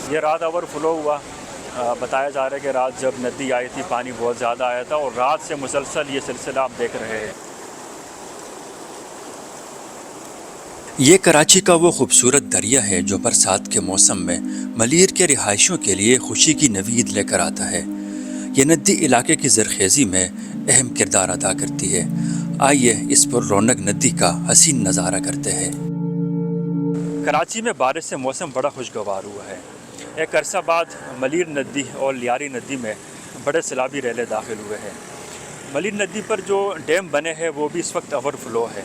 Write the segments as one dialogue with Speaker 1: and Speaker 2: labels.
Speaker 1: ये रात ओवरफ्लो हुआ। बताया जा रहा है कि रात जब नदी आई थी पानी बहुत ज़्यादा आया था और रात से मुसलसल ये सिलसिला आप देख रहे हैं।
Speaker 2: ये कराची का वो खूबसूरत दरिया है जो बरसात के मौसम में मलीर के रिहायशियों के लिए खुशी की नवीद लेकर आता है। ये नदी इलाके की ज़रखेज़ी में अहम किरदार अदा करती है। आइए इस पर रौनक नदी का हसीन नज़ारा करते हैं।
Speaker 1: कराची में बारिश से मौसम बड़ा खुशगवार हुआ है। एक अरसा बाद मलीर नदी और लियारी नदी में बड़े सैलाबी रेले दाखिल हुए हैं। मलीर नदी पर जो डैम बने हैं वो भी इस वक्त ओवरफ्लो है।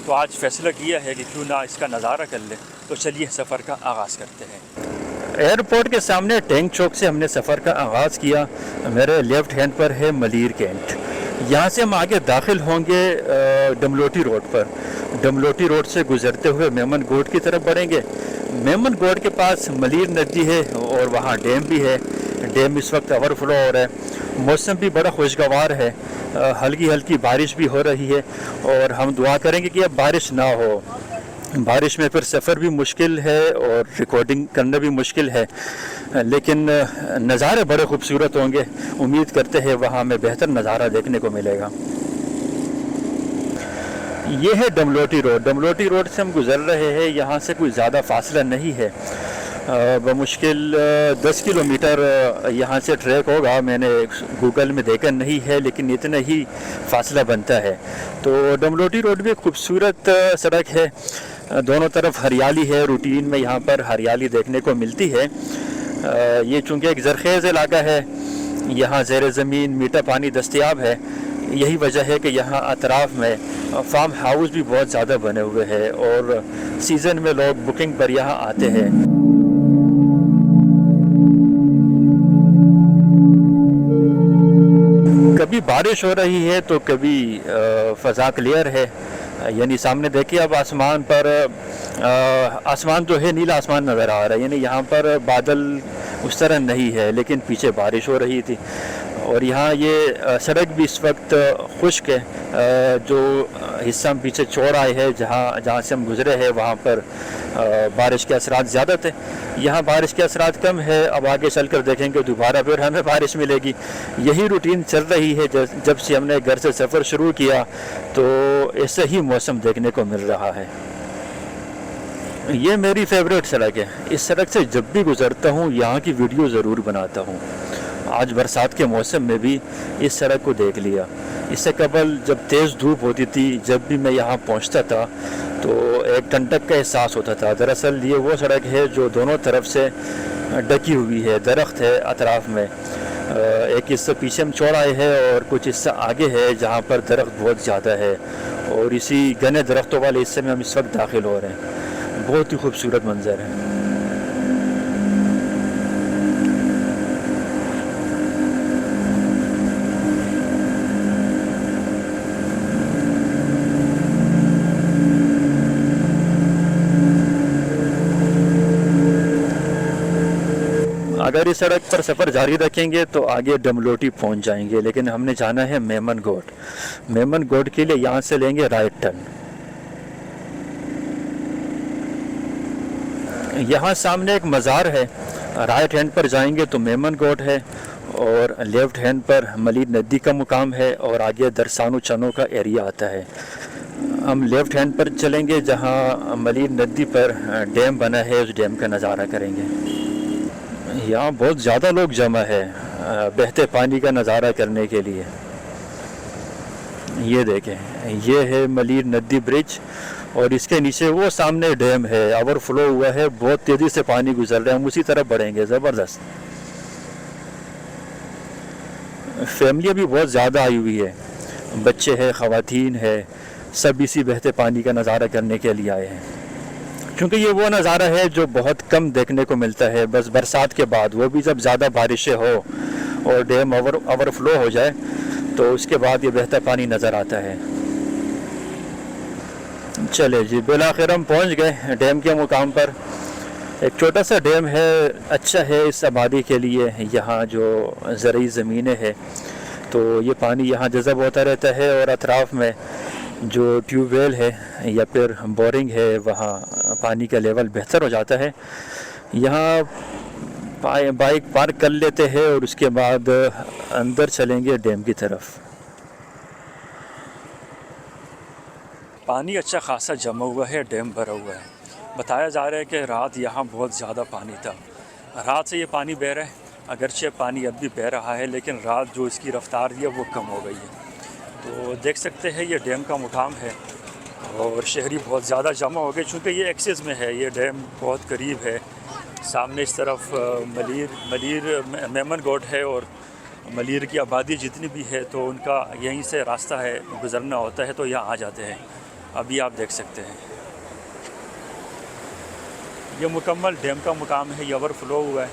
Speaker 1: तो आज फैसला किया है कि क्यों ना इसका नज़ारा कर लें। तो चलिए सफ़र का आगाज़ करते हैं। एयरपोर्ट के सामने टैंक चौक से हमने सफ़र का आगाज़ किया। मेरे लेफ़्ट हैंड पर है मलीर कैंट। यहाँ से हम आगे दाखिल होंगे डमलोटी रोड पर। डमलोटी रोड से गुजरते हुए मेमन गोड की तरफ बढ़ेंगे। मेमन गोड के पास मलीर नदी है और वहाँ डैम भी है। डैम इस वक्त ओवरफ्लो हो रहा है। मौसम भी बड़ा खुशगवार है। हल्की हल्की बारिश भी हो रही है और हम दुआ करेंगे कि अब बारिश ना हो। बारिश में फिर सफ़र भी मुश्किल है और रिकॉर्डिंग करना भी मुश्किल है, लेकिन नज़ारे बड़े खूबसूरत होंगे। उम्मीद करते हैं वहाँ हमें बेहतर नज़ारा देखने को मिलेगा। ये है डमलोटी रोड। डमलोटी रोड से हम गुज़र रहे हैं। यहाँ से कोई ज़्यादा फासला नहीं है। बमुश्किल 10 किलोमीटर यहाँ से ट्रैक होगा। मैंने गूगल में देखा नहीं है, लेकिन इतना ही फासला बनता है। तो डमलोटी रोड भी एक खूबसूरत सड़क है। दोनों तरफ हरियाली है। रूटीन में यहाँ पर हरियाली देखने को मिलती है। ये चूँकि एक ज़रखेज़ इलाका है, यहाँ ज़ेर ज़मीन मीठा पानी दस्तयाब है। यही वजह है कि यहाँ अतराफ़ में फार्म हाउस भी बहुत ज़्यादा बने हुए हैं और सीज़न में लोग बुकिंग पर यहाँ आते हैं। कभी बारिश हो रही है तो कभी फ़ज़ा क्लियर है। यानी सामने देखिए अब आसमान पर आसमान जो है नीला आसमान नज़र आ रहा है। यानी यहाँ पर बादल उस तरह नहीं है, लेकिन पीछे बारिश हो रही थी। और यहाँ ये सड़क भी इस वक्त खुश्क है। जो हिस्सा हम पीछे चौराहे है जहाँ से हम गुज़रे हैं वहाँ पर बारिश के असरात ज़्यादा थे। यहाँ बारिश के असरात कम है। अब आगे चल कर देखेंगे दोबारा फिर हमें बारिश मिलेगी। यही रूटीन चल रही है जब से हमने घर से सफ़र शुरू किया, तो ऐसे ही मौसम देखने को मिल रहा है। ये मेरी फेवरेट सड़क है। इस सड़क से जब भी गुज़रता हूँ यहाँ की वीडियो ज़रूर बनाता हूँ। आज बरसात के मौसम में भी इस सड़क को देख लिया। इससे कबल जब तेज़ धूप होती थी, जब भी मैं यहाँ पहुँचता था तो एक ठंडक का एहसास होता था। दरअसल ये वो सड़क है जो दोनों तरफ से ढकी हुई है। दरख्त है अतराफ़ में। एक हिस्सा पीछे में चौड़ाई है और कुछ हिस्सा आगे है जहाँ पर दरख्त बहुत ज़्यादा है। और इसी घने दरख्तों वाले हिस्से में हम इस वक्त दाखिल हो रहे हैं। बहुत ही खूबसूरत मंज़र है। अगर इस सड़क पर सफ़र जारी रखेंगे तो आगे डमलोटी पहुंच जाएंगे, लेकिन हमने जाना है मेमन गोड। मेमन गोड के लिए यहाँ से लेंगे राइट टर्न। यहाँ सामने एक मज़ार है। राइट हैंड पर जाएंगे तो मेमन गोड है और लेफ़्ट हैंड पर मलीर नदी का मुकाम है और आगे दरसानो चनो का एरिया आता है। हम लेफ़्ट हैंड पर चलेंगे जहाँ मलीर नदी पर डैम बना है, उस डैम का नज़ारा करेंगे। यहाँ बहुत ज़्यादा लोग जमा है बहते पानी का नज़ारा करने के लिए। ये देखें, ये है मलीर नदी ब्रिज और इसके नीचे वो सामने डैम है। ओवरफ्लो हुआ है, बहुत तेज़ी से पानी गुजर रहा है। हम उसी तरफ बढ़ेंगे। ज़बरदस्त। फैमिली भी बहुत ज़्यादा आई हुई है। बच्चे हैं, ख़वातीन है, सब इसी बहते पानी का नज़ारा करने के लिए आए हैं। क्योंकि ये वो नज़ारा है जो बहुत कम देखने को मिलता है, बस बरसात के बाद, वो भी जब ज़्यादा बारिशें हो और डैम ओवरफ्लो हो जाए तो उसके बाद ये बहता पानी नज़र आता है। चले जी, बिलाखिर हम पहुंच गए डैम के मुकाम पर। एक छोटा सा डैम है, अच्छा है इस आबादी के लिए। यहाँ जो ज़रई ज़मीनें हैं तो ये पानी यहाँ जज़ब होता रहता है और अतराफ़ में जो ट्यूबवेल है या फिर बोरिंग है वहाँ पानी का लेवल बेहतर हो जाता है। यहाँ बाइक पार्क कर लेते हैं और उसके बाद अंदर चलेंगे डैम की तरफ।
Speaker 2: पानी अच्छा खासा जमा हुआ है, डैम भरा हुआ है। बताया जा रहा है कि रात यहाँ बहुत ज़्यादा पानी था। रात से ये पानी बह रहा है, अगरचे पानी अब भी बह रहा है, लेकिन रात जो इसकी रफ्तार है वो कम हो गई है। तो देख सकते हैं ये डैम का मुकाम है और शहरी बहुत ज़्यादा जमा हो गए, चूँकि ये एक्सेस में है, ये डैम बहुत करीब है। सामने इस तरफ मेमन गोट है और मलीर की आबादी जितनी भी है तो उनका यहीं से रास्ता है, गुज़रना होता है तो यहाँ आ जाते हैं। अभी आप देख सकते हैं ये मुकम्मल डैम का मुकाम है, ये ओवरफ्लो हुआ है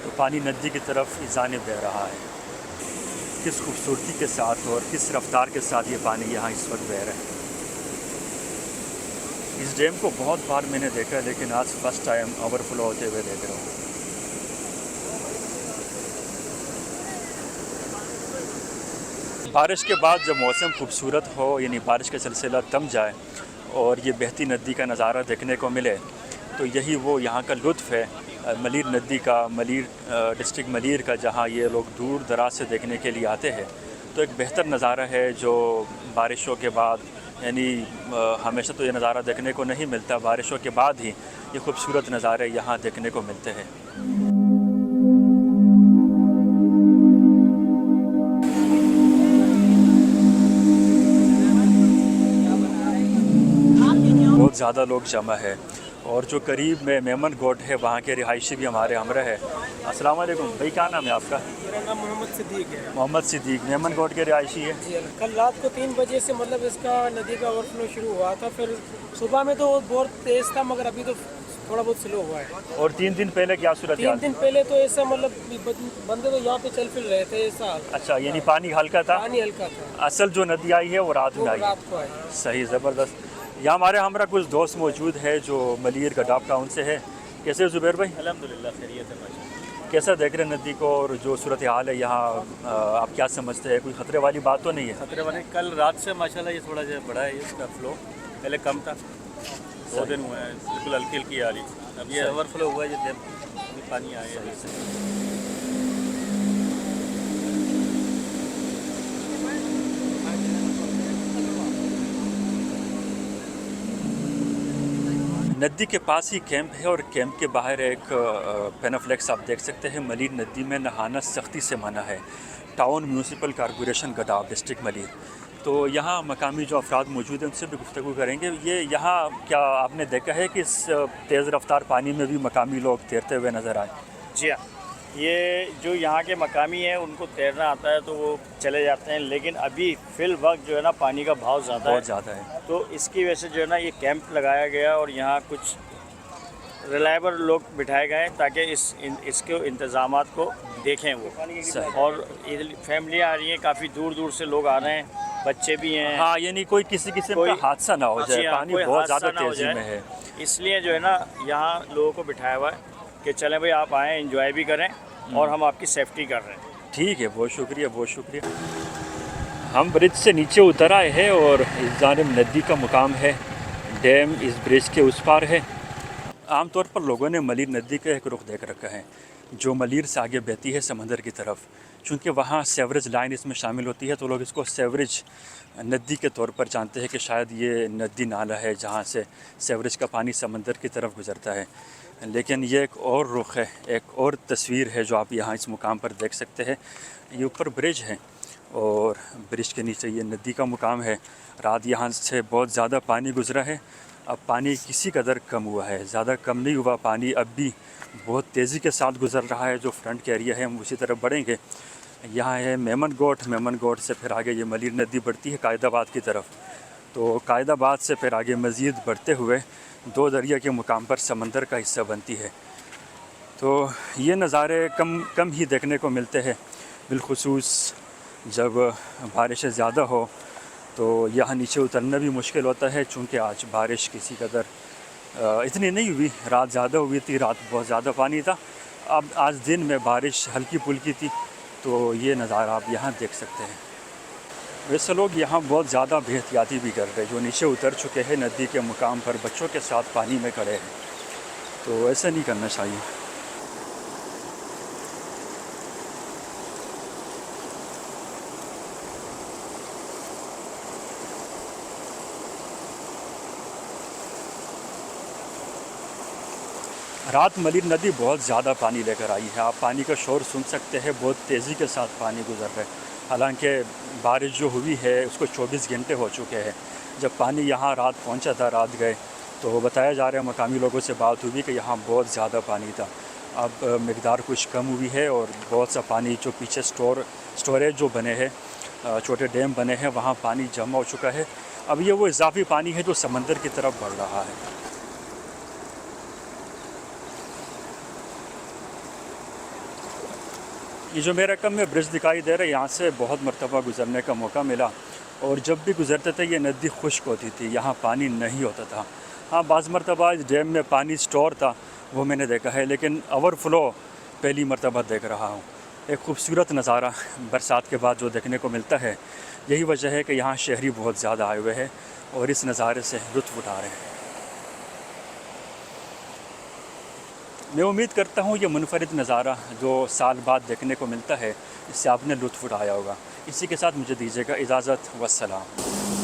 Speaker 2: तो पानी नदी की तरफ जाने बह रहा है। किस खूबसूरती के साथ और किस रफ्तार के साथ ये पानी यहाँ इस वक्त बह रहा है। इस डैम को बहुत बार मैंने देखा है, लेकिन आज फर्स्ट टाइम ओवरफ्लो होते हुए देख रहा हूँ। बारिश के बाद जब मौसम खूबसूरत हो, यानी बारिश का सिलसिला थम जाए और ये बहती नदी का नज़ारा देखने को मिले, तो यही वो यहाँ का लुत्फ़ है मलीर नदी का, मलीर डिस्ट्रिक्ट मलीर का, जहाँ ये लोग दूर दराज से देखने के लिए आते हैं। तो एक बेहतर नज़ारा है जो बारिशों के बाद, यानी हमेशा तो ये नज़ारा देखने को नहीं मिलता, बारिशों के बाद ही ये खूबसूरत नज़ारे यहाँ देखने को मिलते हैं। बहुत ज़्यादा लोग जमा है और जो करीब में मेमन गोट है वहाँ के रिहायशी भी हमारे हमरा है। अस्सलाम वालेकुम भाई, क्या नाम है आपका?
Speaker 3: मेरा नाम मोहम्मद सिद्दीक है।
Speaker 2: मोहम्मद सिद्दीक मेमन गोट के रिहायशी है
Speaker 3: जी, कल रात को 3 बजे से मतलब इसका नदी का ओवरफ्लो शुरू हुआ था। फिर सुबह में तो बहुत तेज़ था, मगर अभी तो थोड़ा बहुत स्लो हुआ है।
Speaker 2: और 3 दिन पहले क्या सूरत?
Speaker 3: 3 दिन पहले तो ऐसा मतलब बंदे तो यहाँ पे चल फिर रहे थे ऐसा।
Speaker 2: अच्छा, यानी पानी हल्का था?
Speaker 3: पानी हल्का था।
Speaker 2: असल जो नदी आई है वो रात में आई?
Speaker 3: रात को आई।
Speaker 2: सही, ज़बरदस्त। यहाँ हमारे हमरा कुछ दोस्त मौजूद है जो मलीर गडाब टाउन से है। कैसे ज़ुबैर भाई?
Speaker 4: अल्हम्दुलिल्लाह खैरियत है माशाअल्लाह।
Speaker 2: कैसा देख रहे नदी को और जो सूरत हाल है यहाँ, आप क्या समझते हैं, कोई ख़तरे वाली बात तो नहीं है?
Speaker 4: खतरे वाले कल रात से माशाल्लाह ये थोड़ा सा बढ़ा है इसका फ्लो, पहले कम था, 2 दिन हुए हैं बिल्कुल हल्की हल्की आ रही। अब ये ओवरफ्लो हुआ है, ये डैम में पानी आया है।
Speaker 2: नदी के पास ही कैंप है और कैंप के बाहर एक पेनाफ्लेक्स आप देख सकते हैं। मलीर नदी में नहाना सख्ती से मना है। Town municipal corporation गडाब district Malir. तो यहाँ मकामी जो अफराद मौजूद हैं उनसे भी गुफ्तगू करेंगे। ये यहाँ क्या आपने देखा है कि इस तेज़ रफ्तार पानी में भी मकामी लोग तैरते हुए नज़र आए?
Speaker 5: जी हाँ, ये जो यहाँ के मकामी हैं उनको तैरना आता है तो वो चले जाते हैं, लेकिन अभी फ़िल वक्त जो है ना पानी का बहाव ज़्यादा है,
Speaker 2: बहुत ज़्यादा है।
Speaker 5: तो इसकी वजह से जो है ना ये कैंप लगाया गया और यहाँ कुछ रिलायबल लोग बिठाए गए ताकि इसके इंतज़ामात को देखें वो। और फैमिलियाँ आ रही हैं, काफ़ी दूर दूर से लोग आ रहे हैं, बच्चे भी हैं।
Speaker 2: हाँ, यानी कोई किसी किस्म का हादसा ना हो जाए, पानी बहुत ज़्यादा तेज़ी में है,
Speaker 5: इसलिए जो है ना यहाँ लोगों को बिठाया हुआ है कि चलें भाई आप आएँ, एंजॉय भी करें और हम आपकी सेफ्टी कर रहे हैं।
Speaker 2: ठीक है, बहुत शुक्रिया, बहुत शुक्रिया। हम ब्रिज से नीचे उतर आए हैं और इस जानिब नदी का मुकाम है। डैम इस ब्रिज के उस पार है। आमतौर पर लोगों ने मलीर नदी का एक रुख देख रखा है जो मलीर से आगे बहती है समंदर की तरफ। चूँकि वहाँ सेवरेज लाइन इसमें शामिल होती है तो लोग इसको सेवरेज नदी के तौर पर जानते हैं कि शायद ये नदी नाला है जहाँ से सेवरेज का पानी समंदर की तरफ गुजरता है। लेकिन ये एक और रुख है, एक और तस्वीर है जो आप यहाँ इस मुकाम पर देख सकते हैं। ये ऊपर ब्रिज है और ब्रिज के नीचे ये नदी का मुकाम है। रात यहाँ से बहुत ज़्यादा पानी गुजरा है, अब पानी किसी कदर कम हुआ है, ज़्यादा कम नहीं हुआ। पानी अब भी बहुत तेज़ी के साथ गुजर रहा है। जो फ्रंट के एरिया है हम उसी तरफ बढ़ेंगे। यहाँ है मेमन गोट से फिर आगे ये मलीर नदी बढ़ती है कायदाबाद की तरफ। तो कायदाबाद से फिर आगे मज़ीद बढ़ते हुए 2 दरिया के मुकाम पर समंदर का हिस्सा बनती है। तो ये नज़ारे कम ही देखने को मिलते हैं, बिलखुसूस जब बारिशें ज़्यादा हो तो यहाँ नीचे उतरना भी मुश्किल होता है। चूँकि आज बारिश किसी कदर इतनी नहीं हुई, रात ज़्यादा हुई थी, रात बहुत ज़्यादा पानी था। अब आज दिन में बारिश हल्की फुल्की थी तो ये नज़ारा आप यहाँ देख सकते हैं। वैसे लोग यहाँ बहुत ज़्यादा बेहतियाती भी कर रहे हैं। जो नीचे उतर चुके हैं नदी के मुकाम पर बच्चों के साथ पानी में खड़े हैं, तो ऐसा नहीं करना चाहिए। रात मलिर नदी बहुत ज़्यादा पानी लेकर आई है। आप पानी का शोर सुन सकते हैं, बहुत तेज़ी के साथ पानी गुजर रहा है। हालांकि बारिश जो हुई है उसको 24 घंटे हो चुके हैं। जब पानी यहाँ रात पहुँचा था, रात गए, तो बताया जा रहा है, मकामी लोगों से बात हुई कि यहाँ बहुत ज़्यादा पानी था। अब मकदार कुछ कम हुई है और बहुत सा पानी जो पीछे स्टोरेज जो बने हैं, छोटे डैम बने हैं, वहाँ पानी जमा हो चुका है। अब ये वो इजाफी पानी है जो समंदर की तरफ बढ़ रहा है। ये जो मेरा कम में ब्रिज दिखाई दे रहा है, यहाँ से बहुत मरतबा गुज़रने का मौका मिला और जब भी गुज़रते थे ये नदी खुश्क होती थी, यहाँ पानी नहीं होता था। हाँ, बाज़ मरतबा इस डैम में पानी स्टोर था, वो मैंने देखा है, लेकिन ओवरफ्लो पहली मरतबा देख रहा हूँ। एक खूबसूरत नज़ारा बरसात के बाद जो देखने को मिलता है, यही वजह है कि यहाँ शहरी बहुत ज़्यादा आए हुए हैं और इस नज़ारे से लुत्फ़ उठा रहे हैं। मैं उम्मीद करता हूँ ये मुनफरिद नज़ारा जो साल बाद देखने को मिलता है, इससे आपने लुत्फ़ उठाया होगा। इसी के साथ मुझे दीजिएगा इजाज़त, वस्सलाम।